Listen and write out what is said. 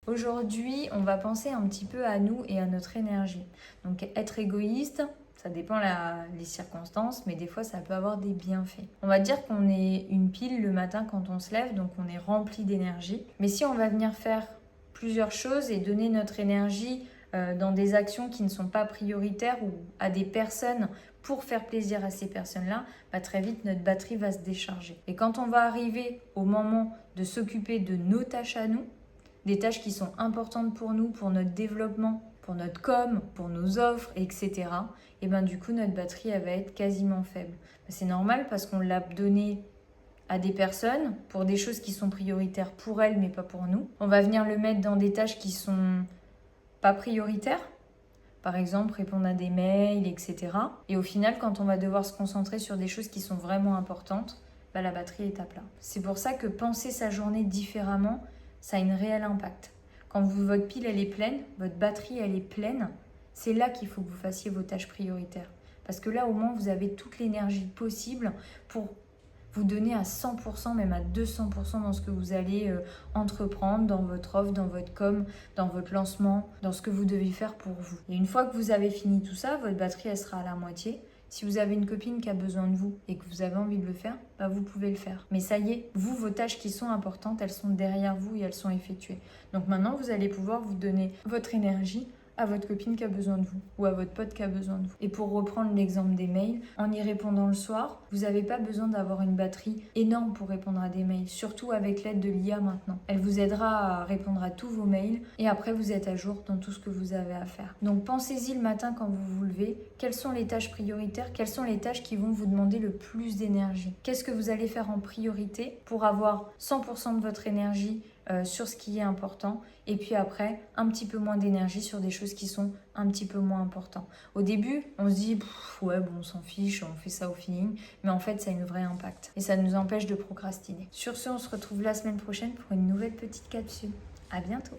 Aujourd'hui, on va penser un petit peu à nous et à notre énergie. Donc être égoïste, ça dépend les circonstances, mais des fois ça peut avoir des bienfaits. On va dire qu'on est une pile le matin quand on se lève, donc on est rempli d'énergie. Mais si on va venir faire plusieurs choses et donner notre énergie dans des actions qui ne sont pas prioritaires ou à des personnes pour faire plaisir à ces personnes-là, très vite notre batterie va se décharger. Et quand on va arriver au moment de s'occuper de nos tâches à nous, des tâches qui sont importantes pour nous, pour notre développement, pour notre com, pour nos offres, etc. Et du coup, notre batterie, elle va être quasiment faible. C'est normal parce qu'on l'a donné à des personnes pour des choses qui sont prioritaires pour elles, mais pas pour nous. On va venir le mettre dans des tâches qui sont pas prioritaires. Par exemple, répondre à des mails, etc. Et au final, quand on va devoir se concentrer sur des choses qui sont vraiment importantes, la batterie est à plat. C'est pour ça que penser sa journée différemment, ça a un réel impact. Quand votre pile elle est pleine, votre batterie elle est pleine, c'est là qu'il faut que vous fassiez vos tâches prioritaires. Parce que là au moins vous avez toute l'énergie possible pour vous donner à 100%, même à 200% dans ce que vous allez entreprendre, dans votre offre, dans votre com, dans votre lancement, dans ce que vous devez faire pour vous. Et une fois que vous avez fini tout ça, votre batterie elle sera à la moitié. Si vous avez une copine qui a besoin de vous et que vous avez envie de le faire, vous pouvez le faire. Mais ça y est, vous, vos tâches qui sont importantes, elles sont derrière vous et elles sont effectuées. Donc maintenant, vous allez pouvoir vous donner votre énergie à votre copine qui a besoin de vous ou à votre pote qui a besoin de vous. Et pour reprendre l'exemple des mails, en y répondant le soir, vous n'avez pas besoin d'avoir une batterie énorme pour répondre à des mails, surtout avec l'aide de l'IA maintenant. Elle vous aidera à répondre à tous vos mails et après vous êtes à jour dans tout ce que vous avez à faire. Donc pensez-y le matin quand vous vous levez, quelles sont les tâches prioritaires, quelles sont les tâches qui vont vous demander le plus d'énergie. Qu'est-ce que vous allez faire en priorité pour avoir 100% de votre énergie sur ce qui est important et puis après un petit peu moins d'énergie sur des choses qui sont un petit peu moins importantes. Au début on se dit ouais bon on s'en fiche, on fait ça au feeling, mais en fait ça a un vrai impact et ça nous empêche de procrastiner. Sur ce, on se retrouve la semaine prochaine pour une nouvelle petite capsule. À bientôt.